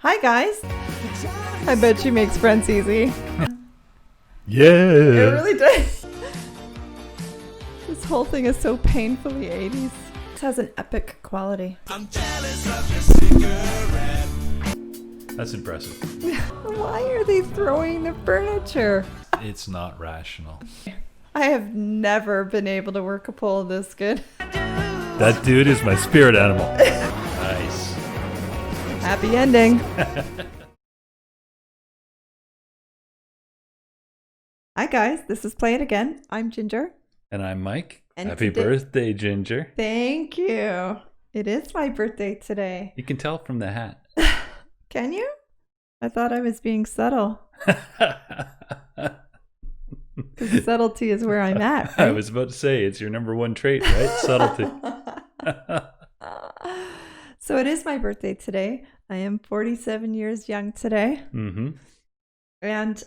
Hi, guys. I bet she makes friends easy. Yeah. It really does. This whole thing is so painfully 80s. It has an epic quality. I'm jealous of your cigarette. That's impressive. Why are they throwing the furniture? It's not rational. I have never been able to work a pole this good. That dude is my spirit animal. Nice. Happy ending. Hi guys, this is Play It Again. I'm Ginger. And I'm Mike. And Happy birthday, Ginger. Thank you. It is my birthday today. You can tell from the hat. Can you? I thought I was being subtle. Because subtlety is where I'm at. Right? I was about to say, it's your number one trait, right? Subtlety. So it is my birthday today. I am 47 years young today. Mm-hmm. And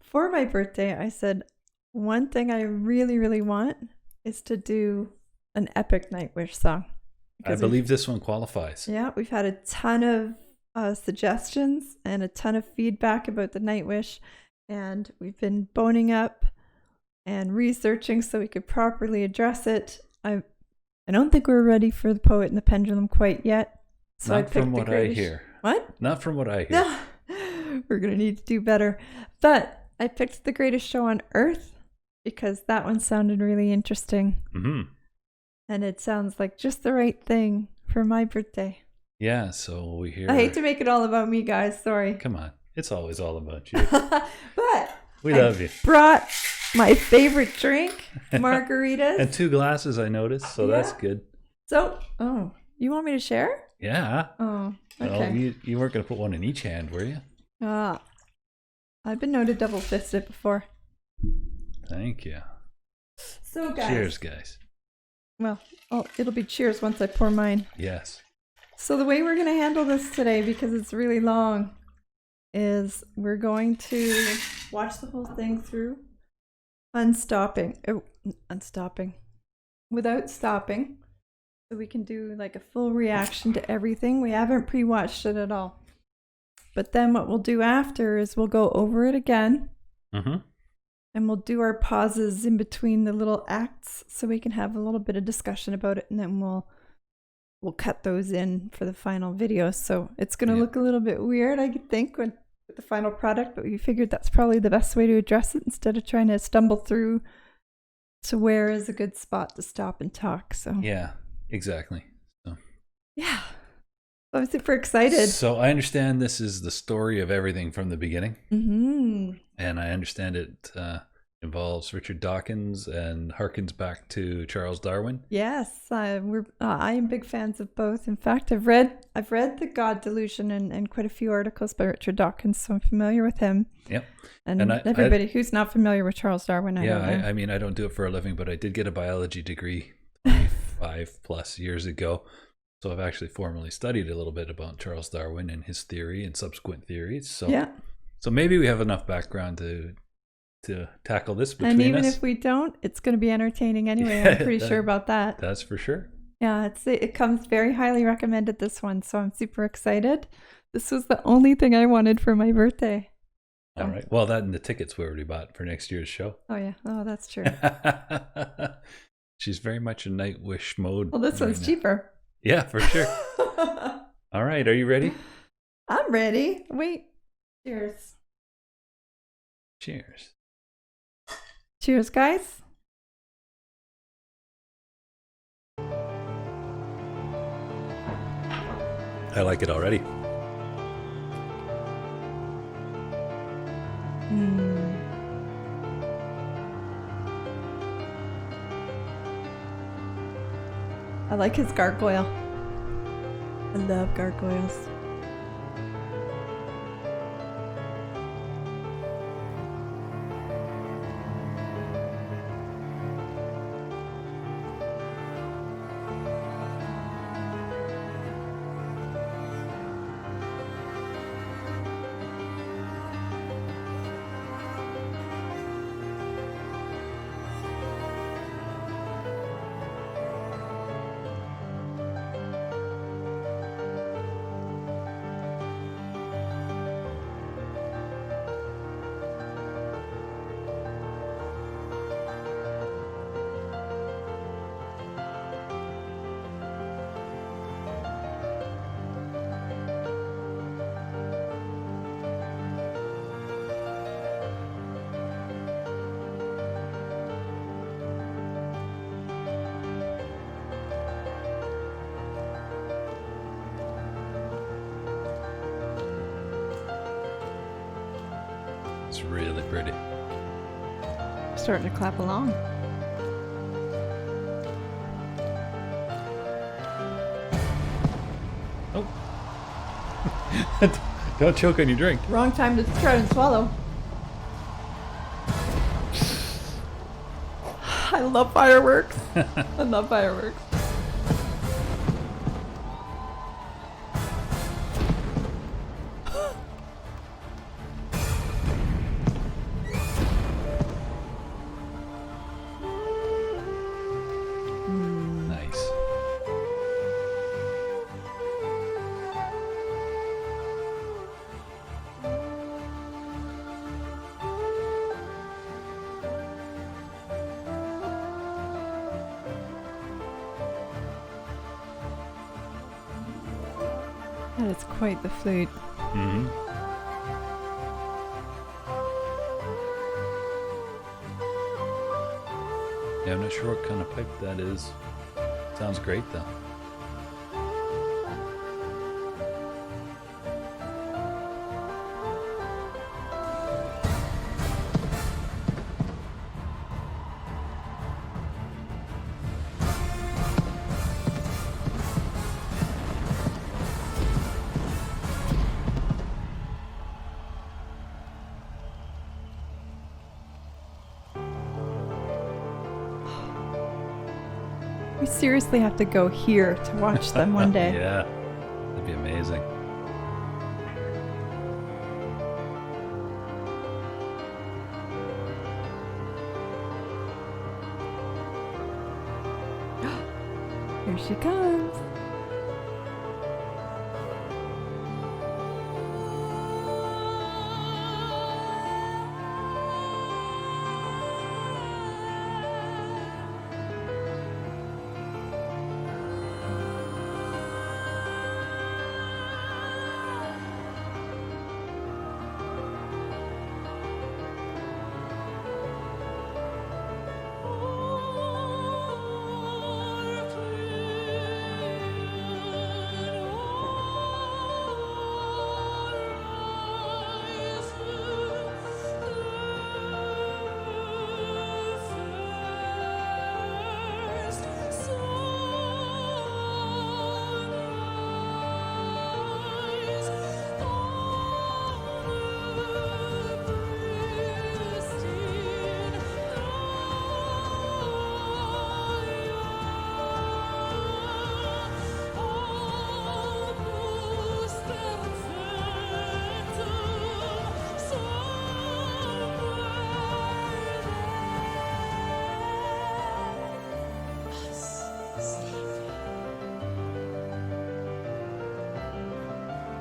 for my birthday, I said, one thing I really, really want is to do an epic Nightwish song. I believe this one qualifies. Yeah, we've had a ton of suggestions and a ton of feedback about the Nightwish. And we've been boning up and researching so we could properly address it. I don't think we're ready for the Poet and the Pendulum quite yet. So Not from what I hear. What? Not from what I hear. No. We're going to need to do better. But I picked The Greatest Show on Earth because that one sounded really interesting. Mm-hmm. And it sounds like just the right thing for my birthday. Yeah, so we hear... I hate to make it all about me, guys. Sorry. Come on. It's always all about you. But We love you. Brought my favorite drink, margaritas. And 2 glasses, I noticed, so that's Yeah. good. So, you want me to share? Yeah. Oh, Well, okay. you weren't going to put one in each hand, were you? I've been known to double fist it before. Thank you. So, guys. Cheers, guys. Well, it'll be cheers once I pour mine. Yes. So the way we're going to handle this today, because it's really long, is we're going to watch the whole thing through without stopping. So we can do like a full reaction to everything. We haven't pre-watched it at all. But then what we'll do after is we'll go over it again. Mm-hmm. And we'll do our pauses in between the little acts so we can have a little bit of discussion about it, and then we'll cut those in for the final video. So it's going to look a little bit weird, I think, with the final product, but we figured that's probably the best way to address it instead of trying to stumble through to where is a good spot to stop and talk. So Yeah, exactly. So. Yeah. I'm super excited. So I understand this is the story of everything from the beginning. Mm-hmm. And I understand it involves Richard Dawkins and harkens back to Charles Darwin. Yes, I am big fans of both. In fact, I've read The God Delusion and quite a few articles by Richard Dawkins, so I'm familiar with him. Yep. And everybody who's not familiar with Charles Darwin, I mean, I don't do it for a living, but I did get a biology degree 25 plus years ago. So I've actually formally studied a little bit about Charles Darwin and his theory and subsequent theories. So yeah. So maybe we have enough background to tackle this between us. And even if we don't, it's going to be entertaining anyway. I'm pretty sure about that. That's for sure. Yeah, it comes very highly recommended, this one. So I'm super excited. This was the only thing I wanted for my birthday. All right. Well, that and the tickets we already bought for next year's show. Oh, yeah. Oh, that's true. She's very much in Nightwish mode. Well, this one's cheaper. Yeah, for sure. All right. Are you ready? I'm ready. Wait. Cheers. Cheers. Cheers, guys. I like it already. I like his gargoyle. I love gargoyles. It's really pretty. Starting to clap along. Oh. Don't choke on your drink. Wrong time to try and swallow. I love fireworks. I love fireworks. Nice. That is quite the flute. Mm-hmm. Yeah, I'm not sure what kind of pipe that is. Sounds great though. We seriously have to go here to watch them one day. Yeah, that'd be amazing. Here she comes.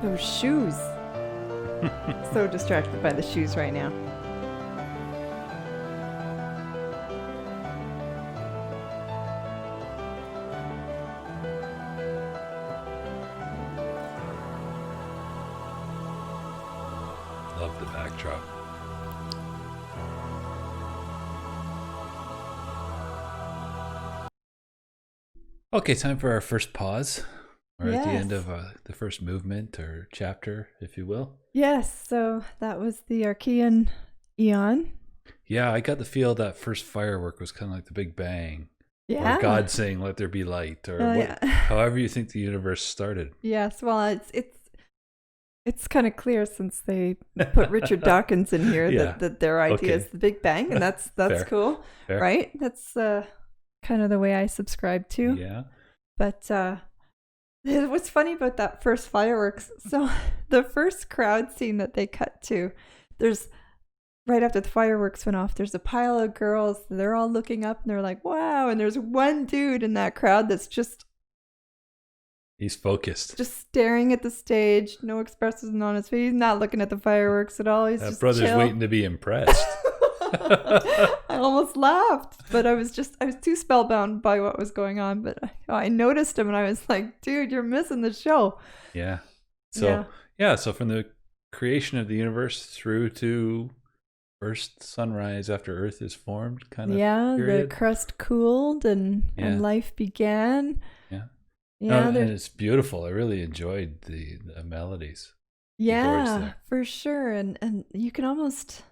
Those shoes. So distracted by the shoes right now. Love the backdrop. Okay, time for our first pause. We're at the end Yes. of the first movement or chapter, if you will. Yes, so that was the Archean Eon. Yeah, I got the feel that first firework was kind of like the Big Bang. Yeah. Or God saying, let there be light. Or Yeah. however you think the universe started. Yes, well, it's kind of clear since they put Richard Dawkins in here Yeah. that their idea Okay. is the Big Bang, and that's Fair. cool, Fair. right? That's kind of the way I subscribe to. Yeah. But what's funny about that first fireworks? So the first crowd scene that they cut to, there's right after the fireworks went off, there's a pile of girls. They're all looking up and they're like, "Wow!" And there's one dude in that crowd that's just He's focused. staring at the stage, no expression on his face. He's not looking at the fireworks at all. He's That just brother's chill. waiting to be impressed. I almost laughed, but I was too spellbound by what was going on. But I noticed him and I was like, dude, you're missing the show. Yeah. So, so from the creation of the universe through to first sunrise after Earth is formed kind of period. The crust cooled and life began. Yeah. Yeah, and it's beautiful. I really enjoyed the melodies. yeah, there. for sure. And you can almost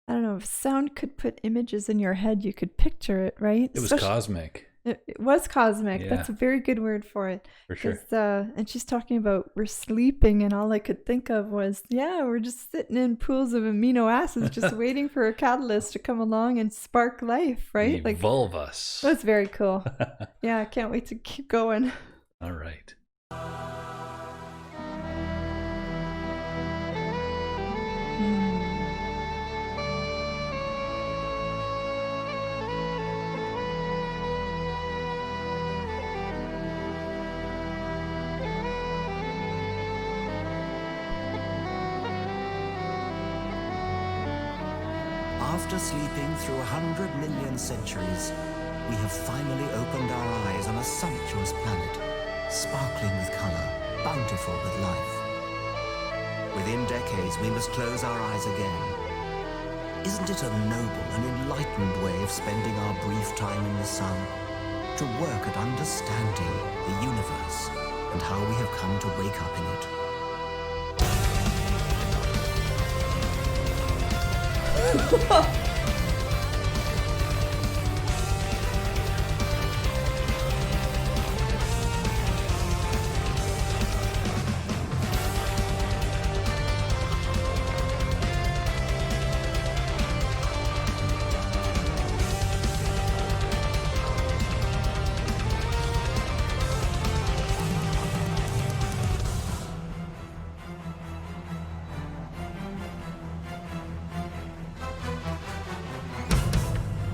I don't know, if sound could put images in your head, you could picture it, right? It was cosmic. It was cosmic. Yeah. That's a very good word for it. For sure. And she's talking about we're sleeping, and all I could think of was, yeah, we're just sitting in pools of amino acids, just waiting for a catalyst to come along and spark life, right? Evolve us. That's very cool. Yeah, I can't wait to keep going. All right. After sleeping through 100 million centuries, we have finally opened our eyes on a sumptuous planet, sparkling with color, bountiful with life. Within decades, we must close our eyes again. Isn't it a noble and enlightened way of spending our brief time in the sun? To work at understanding the universe and how we have come to wake up in it.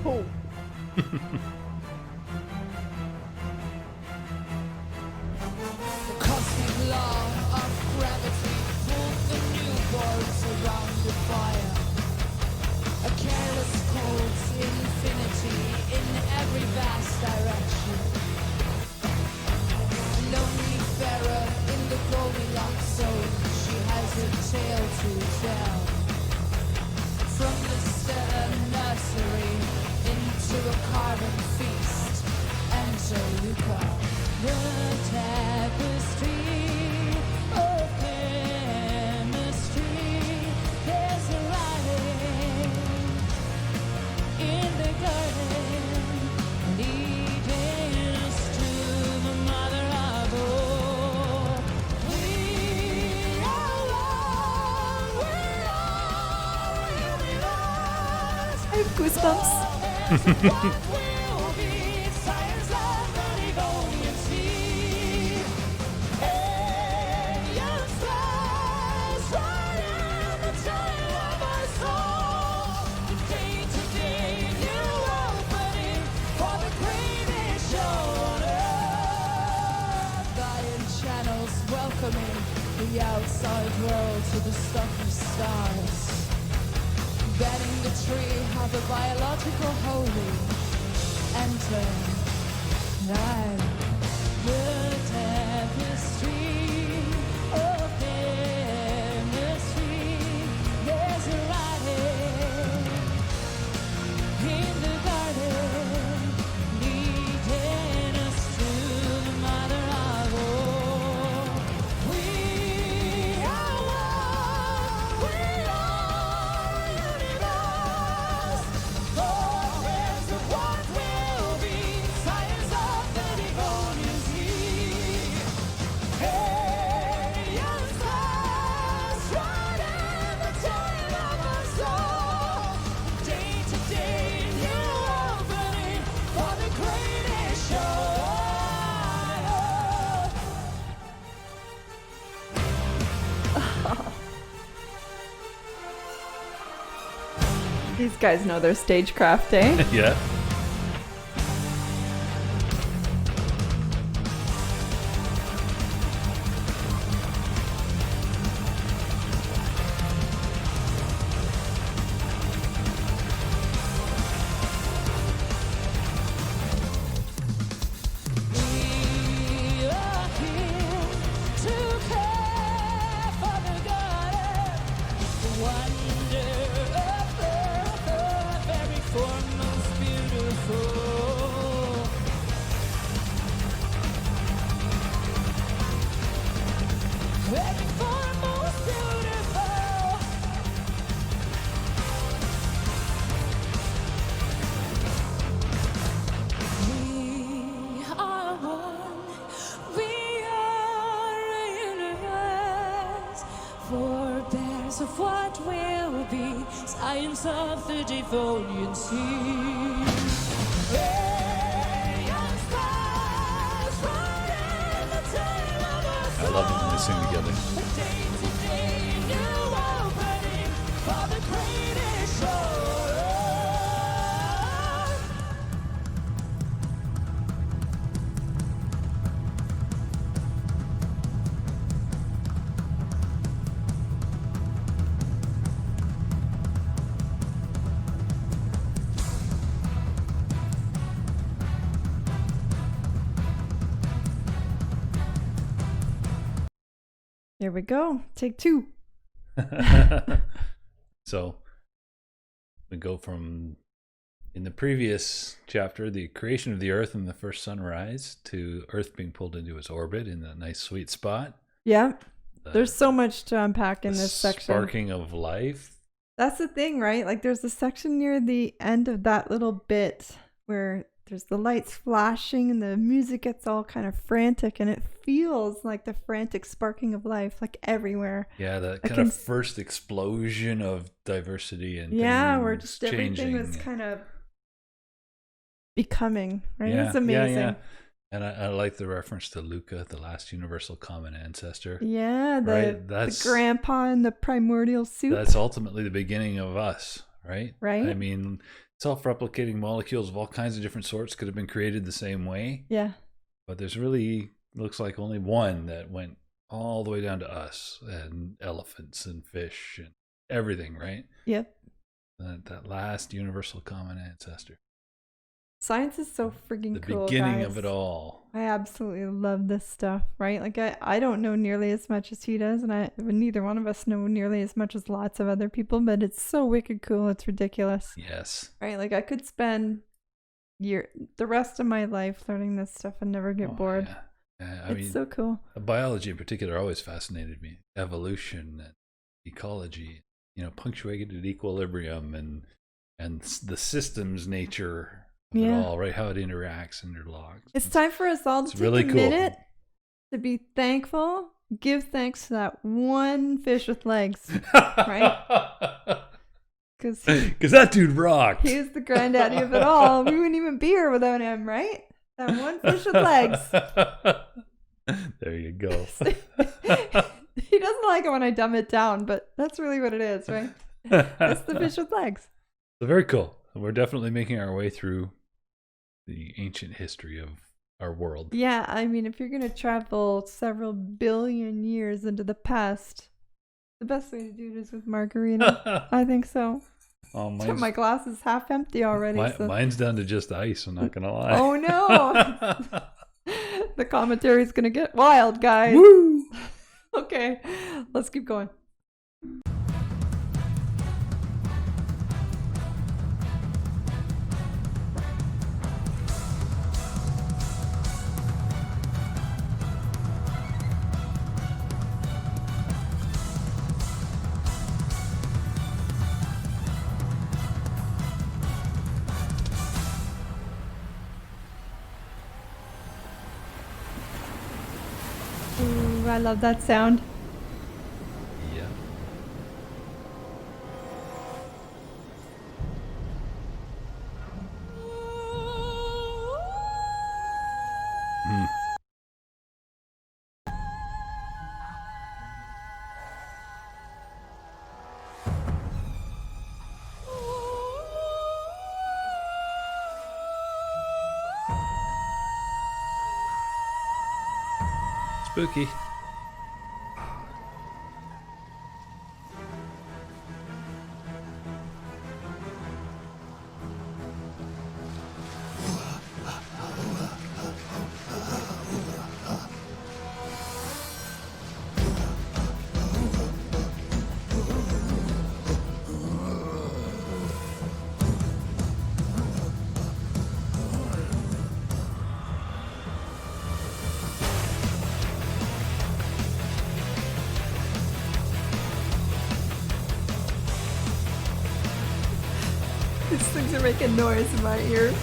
Oh. The cosmic law of gravity pulled the newborns around the fire. A careless cold infinity in every vast direction. A lonely pharaoh in the Goldilocks zone, she has a tale to tell. From the stellar nursery into a carbon feast, enter Luca. The tapestry of chemistry. There's a light in the garden, leading us to the mother of all. We are one, we are universe. I have goosebumps. What will be science of the Devonian sea? Alien stars running the time of our soul. Day to day, new opening for the greatest show on earth. Iron channels welcoming the outside world to the stuff of stars. Betting the tree of the biological holy. Enter night. The tapestry of chemistry. There's a light in the garden, leading us to the mother of all. We are one, we are universe. Fortress of what will be, science of the Devonian sea. Alien stars running the time of our soul. Day to day, new opening for the greatest show on earth. These guys know their stagecraft, eh? Yeah. We are here to care for the garden, the wonder of earth, every form most beautiful. Every form most beautiful. promise of what will be, science of the Devonian sea. Neon stars riding the tail of a I love it when they sing together. a day-to-day new opening for the greatest show. Here we go. Take 2. So we go from, in the previous chapter, the creation of the Earth and the first sunrise, to Earth being pulled into its orbit in that nice sweet spot. Yeah. The- There's so much to unpack in the this section. Sparking of life. That's the thing, right? Like there's a section near the end of that little bit where there's the lights flashing and the music gets all kind of frantic, and it feels like the frantic sparking of life, like everywhere. Yeah, that I kind can of first explosion of diversity and Yeah, where things just everything was changing. kind of becoming, right? Yeah, It's amazing. Yeah. And I like the reference to Luca, the last universal common ancestor. Yeah, Right, the that's- grandpa in the primordial soup. That's ultimately the beginning of us, right? Right. I mean, self-replicating molecules of all kinds of different sorts could have been created the same way, Yeah. but there's really, looks like only one that went all the way down to us and elephants and fish and everything, right? Yep. That last universal common ancestor. Science is so freaking The cool, beginning guys. of it all. I absolutely love this stuff, right? Like I don't know nearly as much as he does, and neither one of us know nearly as much as lots of other people, but it's so wicked cool. It's ridiculous, Yes. right? Like I could spend the rest of my life learning this stuff and never get Oh, bored. yeah. It's so cool. Biology in particular always fascinated me. Evolution and ecology, punctuated equilibrium and the systems nature of it all, right? How it interacts, interlocks. It's time for us all to it's take really a cool. minute to be thankful, give thanks to that one fish with legs, right? Because that dude rocked. he is the granddaddy of it all. We wouldn't even be here without him, right? That one fish with legs. There you go. He doesn't like it when I dumb it down, but that's really what it is, right? It's the fish with legs. So very cool. We're definitely making our way through the ancient history of our world. Yeah, I mean, if you're going to travel several billion years into the past, the best way to do it is with margarita. I think so. Oh, My glass is half empty already. So. Mine's down to just ice, I'm not going to lie. Oh, no. The commentary is going to get wild, guys. Woo! Okay, let's keep going. Ooh, I love that sound. Yeah. Spooky. These things are making noise in my ears.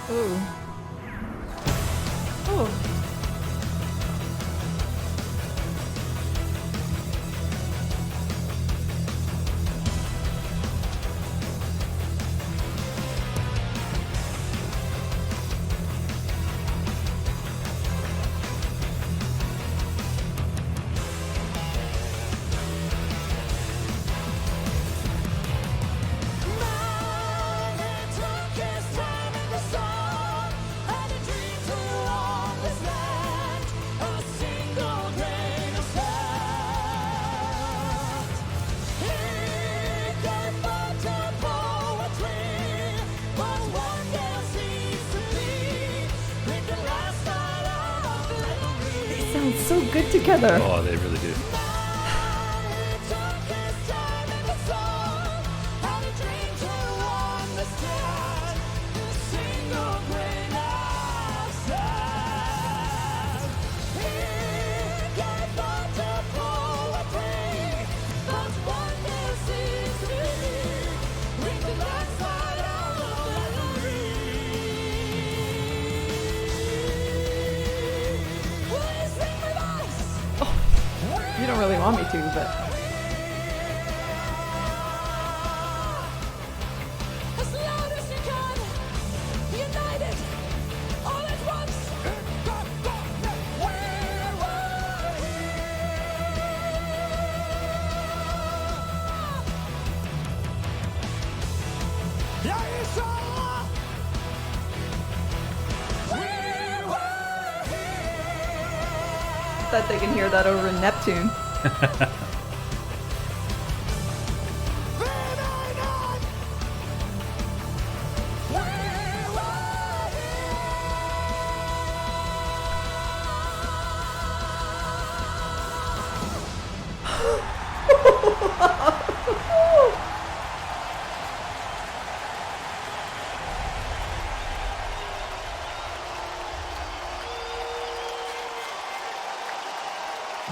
Ooh. Oh. Sounds so good together. Oh, they really do. You don't really want me to, but As loud as you can, united, all at once. I bet they can hear that over in Neptune.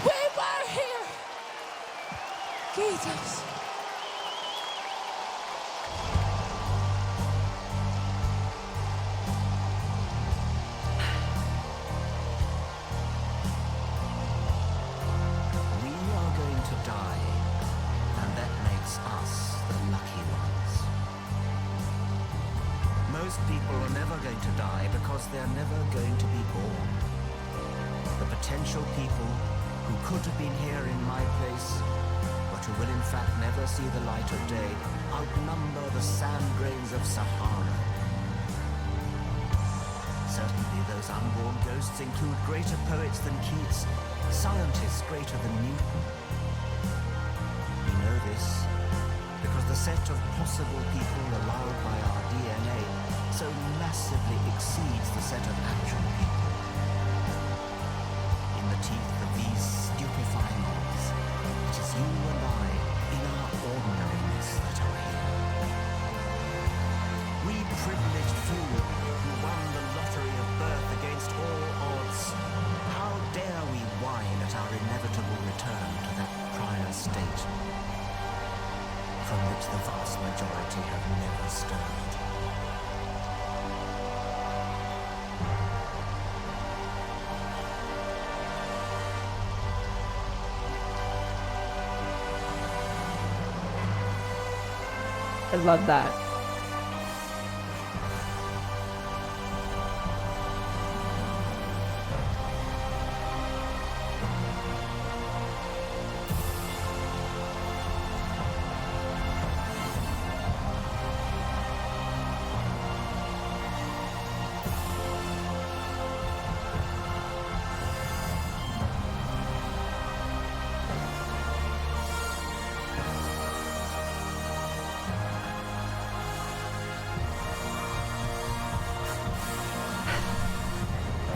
We were here. Jesus. We are going to die, and that makes us the lucky ones. Most people are never going to die because they're never going to be born. The potential people who could have been here in my place, but who will in fact never see the light of day, outnumber the sand grains of Sahara. Certainly those unborn ghosts include greater poets than Keats, scientists greater than Newton. We know this because the set of possible people allowed by our DNA so massively exceeds the set of actual people. In the teeth of these stupefying odds, it is you and I, in our ordinariness, that are here. We privileged few who won the lottery of birth against all odds. How dare we whine at our inevitable return to that prior state from which the vast majority have never stirred? I love that.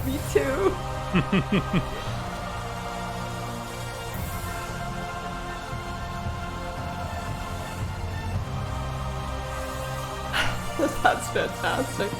Me too. That's fantastic.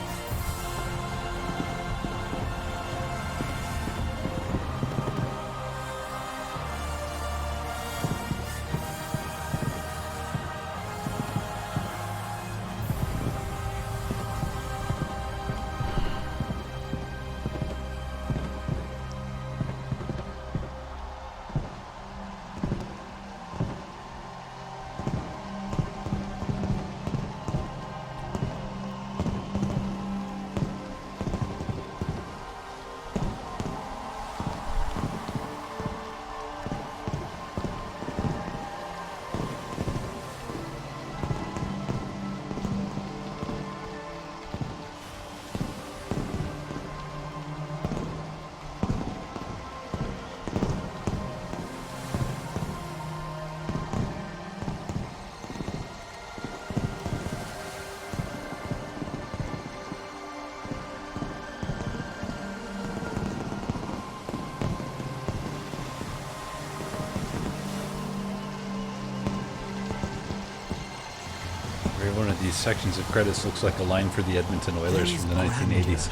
Every one of these sections of credits looks like a line for the Edmonton Oilers from the 1980s.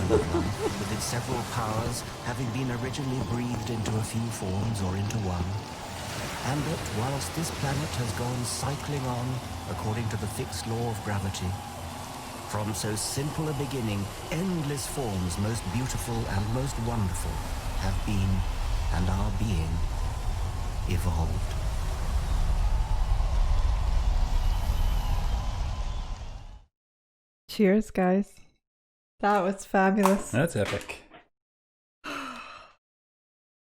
With its several powers having been originally breathed into a few forms or into one. And that whilst this planet has gone cycling on according to the fixed law of gravity, from so simple a beginning, endless forms most beautiful and most wonderful have been and are being evolved. Cheers, guys. That was fabulous. That's epic.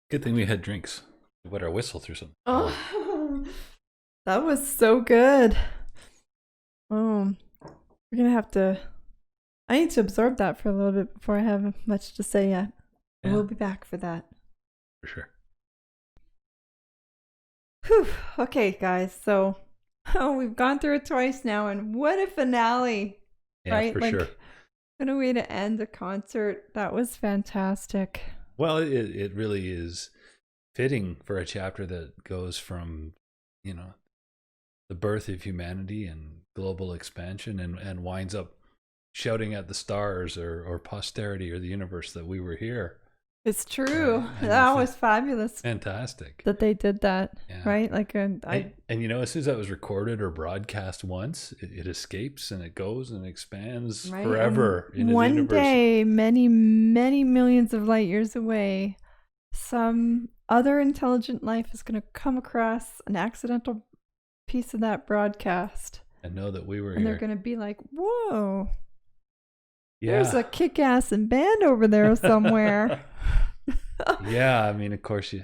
Good thing we had drinks. We wet our whistle through something. Oh, that was so good. Oh, we're going to have to... I need to absorb that for a little bit before I have much to say yet. Yeah. We'll be back for that. For sure. Whew. Okay, guys. So, we've gone through it twice now, and what a finale. Yeah, right? for Like, sure. what a way to end the concert. That was fantastic. Well, it really is fitting for a chapter that goes from, you know, the birth of humanity and global expansion and winds up shouting at the stars or posterity or the universe that we were here. It's true. And That was fabulous Fantastic. that they did that, Yeah. right? Like, And you know, as soon as that was recorded or broadcast once, it escapes and it goes and expands right? forever And into the one universe. day, many, many millions of light years away, some other intelligent life is going to come across an accidental piece of that broadcast. And know that we were And here. they're going to be like, whoa, Yeah. there's a kick-ass band over there somewhere. Yeah, I mean, of course, you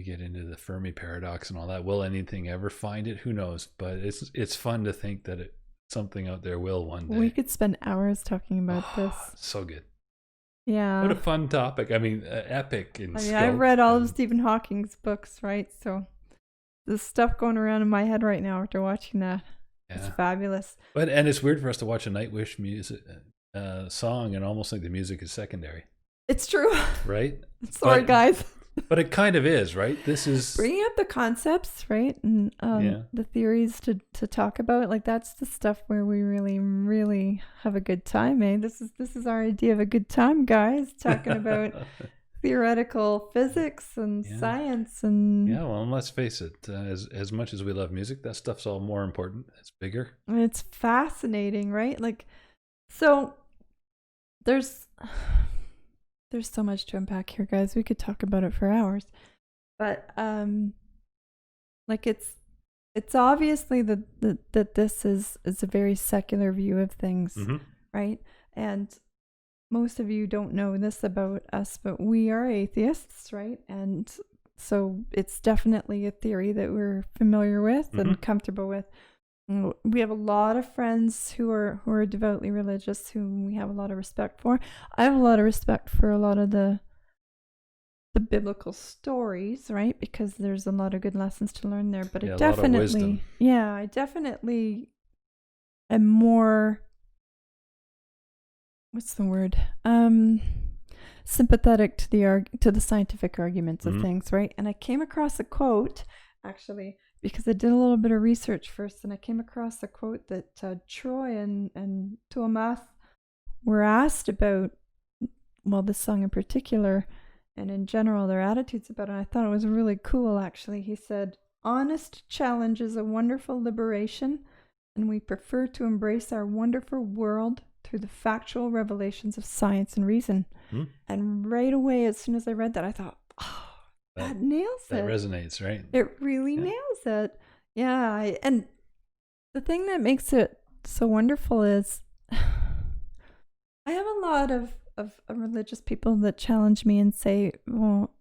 get into the Fermi paradox and all that. Will anything ever find it? Who knows? But it's fun to think that something out there will one day. We could spend hours talking about this. So good. Yeah. What a fun topic. I mean, epic in scope. I've read all of and- Stephen Hawking's books, right? So there's stuff going around in my head right now after watching that. It's Yeah. fabulous. And it's weird for us to watch a Nightwish music song and almost think the music is secondary, It's true. right? Sorry, But- guys. But it kind of is, right? This is Bringing up the concepts, right? And Yeah. the theories to talk about. Like, that's the stuff where we really, really have a good time, eh? This is our idea of a good time, guys. Talking about theoretical physics and Yeah. science and Yeah, well, and let's face it, as much as we love music, that stuff's all more important. It's bigger. and it's fascinating, right? Like, so there's so much to unpack here, guys. We could talk about it for hours. But like it's obviously that this is a very secular view of things, Mhm. right? And most of you don't know this about us, but we are atheists, right? And so it's definitely a theory that we're familiar with and comfortable with. We have a lot of friends who are devoutly religious, whom we have a lot of respect for. I have a lot of respect for a lot of the biblical stories, right? Because there's a lot of good lessons to learn there. But Yeah, I a lot of definitely, wisdom. I definitely am more, what's the word? Sympathetic to the scientific arguments of things, right? And I came across a quote, actually, because I did a little bit of research first, and I came across a quote that Troy and Thomas were asked about, well, this song in particular, and in general, their attitudes about it. And I thought it was really cool, actually. He said, "Honest challenge is a wonderful liberation, and we prefer to embrace our wonderful world through the factual revelations of science and reason." And right away, as soon as I read that, I thought, oh, that nails it. That resonates, right? It really nails it. Yeah. And the thing that makes it so wonderful is I have a lot of religious people that challenge me and say, well,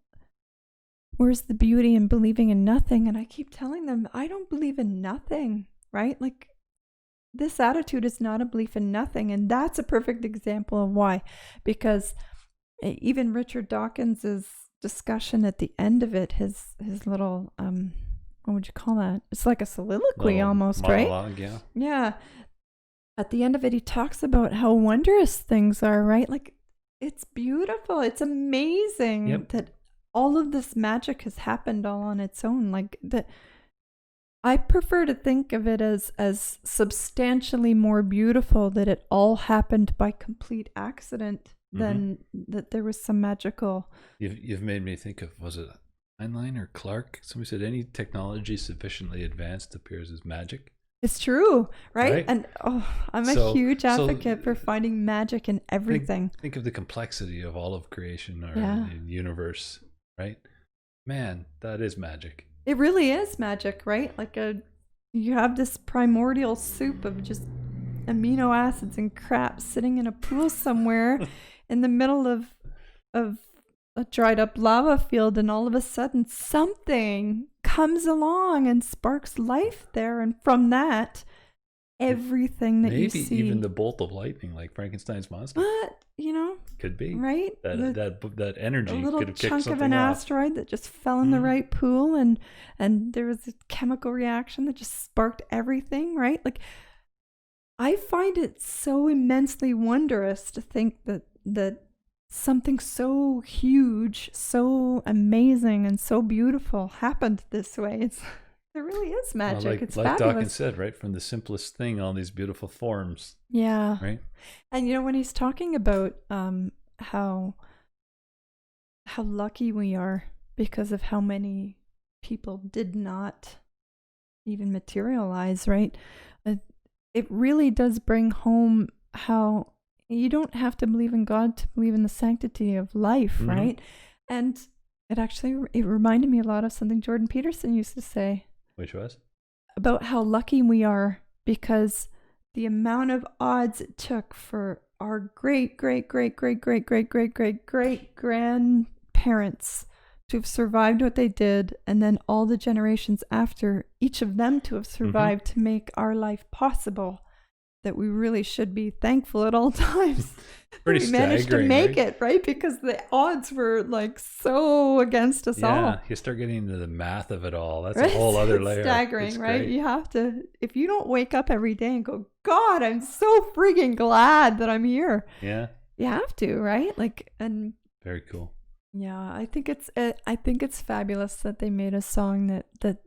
where's the beauty in believing in nothing? And I keep telling them, I don't believe in nothing, right? Like, this attitude is not a belief in nothing. And that's a perfect example of why. Because even Richard Dawkins's discussion at the end of it, his little, what would you call that? It's like a soliloquy Little almost, monologue, right? Yeah. At the end of it, he talks about how wondrous things are, right? Like, it's beautiful. It's amazing that all of this magic has happened all on its own. Like, I prefer to think of it as substantially more beautiful that it all happened by complete accident than that there was some magical. You've made me think of, was it Heinlein or Clark? Somebody said any technology sufficiently advanced appears as magic. It's true, right? Right? And I'm a huge advocate for finding magic in everything. Think of the complexity of all of creation or Yeah. the universe, right? Man, that is magic. It really is magic, right? Like you have this primordial soup of just amino acids and crap sitting in a pool somewhere in the middle of a dried up lava field, and all of a sudden something comes along and sparks life there, and from that everything that you see, maybe even the bolt of lightning, like Frankenstein's monster, but could be right, that energy a little could have kicked chunk something of an off. asteroid that just fell in the right pool, and there was a chemical reaction that just sparked everything, right? Like, I find it so immensely wondrous to think that something so huge, so amazing, and so beautiful happened this way. There really is magic. Well, it's like fabulous. Dawkins said, right, from the simplest thing, all these beautiful forms. Yeah. Right. And when he's talking about how lucky we are because of how many people did not even materialize, right? It really does bring home how you don't have to believe in God to believe in the sanctity of life, right? And it reminded me a lot of something Jordan Peterson used to say. Which was? About how lucky we are because the amount of odds it took for our great grandparents to have survived what they did, and then all the generations after each of them to have survived to make our life possible, that we really should be thankful at all times. Pretty we managed to make right? it, right? Because the odds were like so against us all. Yeah, you start getting into the math of it all. That's Right? a whole other It's layer. staggering, It's right? great. You have to, if you don't wake up every day and go, God, I'm so freaking glad that I'm here. Yeah. You have to, right? Like, and Very cool. yeah, I think it's fabulous that they made a song that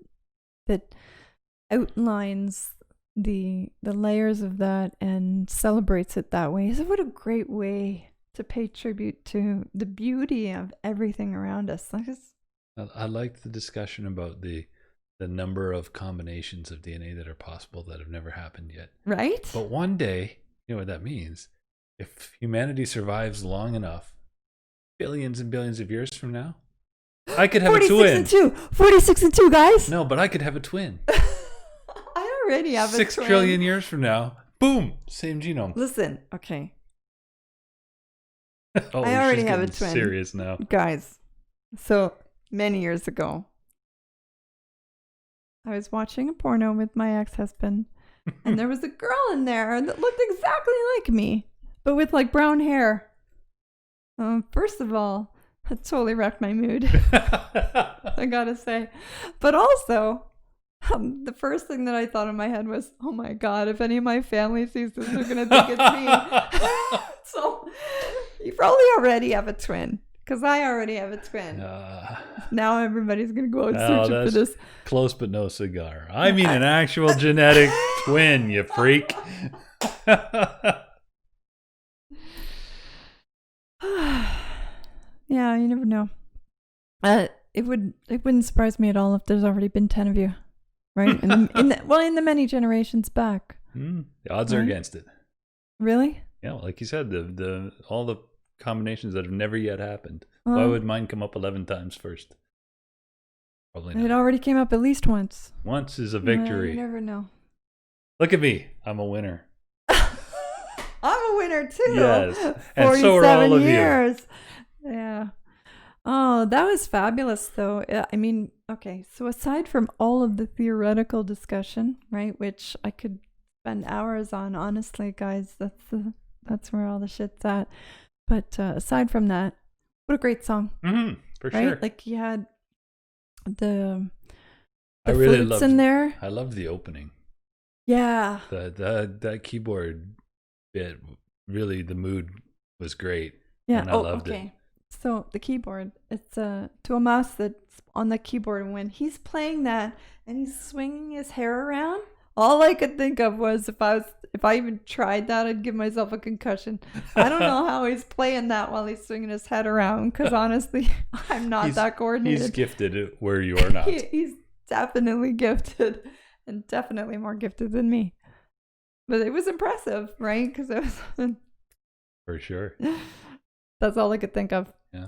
outlines the layers of that and celebrates it that way. So what a great way to pay tribute to the beauty of everything around us. I liked the discussion about the number of combinations of DNA that are possible that have never happened yet. Right? But one day, you know what that means? If humanity survives long enough, billions and billions of years from now, I could have a twin. 46 and 2, guys. No, but I could have a twin. I already have a 6 twin. trillion years from now, boom, same genome. Listen, okay, Oh, I already she's have a getting twin. serious now. guys. So many years ago, I was watching a porno with my ex-husband, and there was a girl in there that looked exactly like me, but with like brown hair. First of all, that totally wrecked my mood. I gotta say. But also, the first thing that I thought in my head was, oh my God, if any of my family sees this, they're going to think it's me. So you probably already have a twin, because I already have a twin. Now everybody's going to go out searching for this. Close but no cigar. I mean an actual genetic twin, you freak. Yeah, you never know. It wouldn't surprise me at all if there's already been 10 of you, right? in the many generations back. The odds are Right? against it. Really? Yeah, well, like you said, the all the combinations that have never yet happened. Why would mine come up 11 times first? Probably not. It already came up at least once. Once is a You victory. never know. Look at me. I'm a winner. I'm a winner too. Yes. And so are all of you. years. Yeah. Oh, that was fabulous though. I mean, okay, so aside from all of the theoretical discussion, right, which I could spend hours on, honestly, guys, that's where all the shit's at. But aside from that, what a great song. For right? sure. Like you had the I really flutes loved in there. I loved the opening. Yeah. That keyboard bit, really, the mood was great. Yeah. And I loved it. So the keyboard, it's to a mouse that's on the keyboard. And when he's playing that and he's swinging his hair around, all I could think of was if I even tried that, I'd give myself a concussion. I don't know how he's playing that while he's swinging his head around, because honestly, I'm not that coordinated. He's gifted where you are not. He's definitely gifted, and definitely more gifted than me. But it was impressive, right? Because it was for sure. That's all I could think of. Yeah.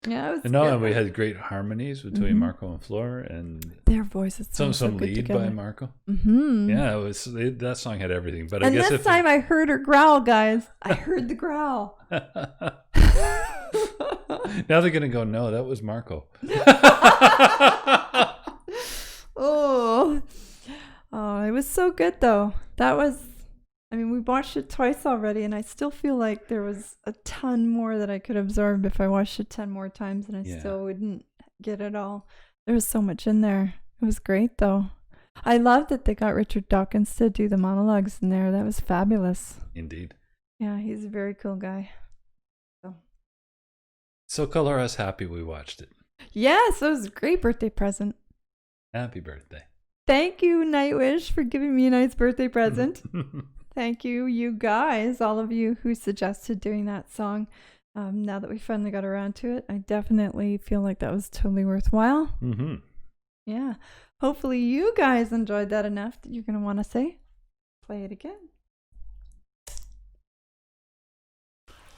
Yeah, it was. And we had great harmonies between Marco and Flor, and their voices. some good lead together. by Marco. Mm-hmm. Yeah, that song had everything. But I and guess this time I heard her growl, guys. I heard the growl. Now they're gonna go, no, that was Marco. Oh, it was so good though. We watched it twice already, and I still feel like there was a ton more that I could absorb if I watched it 10 more times, and I still wouldn't get it all. There was so much in there. It was great though. I love that they got Richard Dawkins to do the monologues in there. That was fabulous. Indeed. Yeah, he's a very cool guy. So color us happy we watched it. Yes, it was a great birthday present. Happy birthday. Thank you, Nightwish, for giving me a nice birthday present. Thank you, you guys, all of you who suggested doing that song. Now that we finally got around to it, I definitely feel like that was totally worthwhile. Mm-hmm. Yeah. Hopefully you guys enjoyed that enough that you're going to want to say, play it again.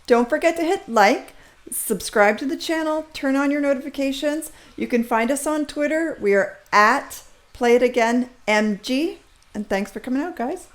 Don't forget to hit like, subscribe to the channel, turn on your notifications. You can find us on Twitter. We are at PlayItAgainMG. And thanks for coming out, guys.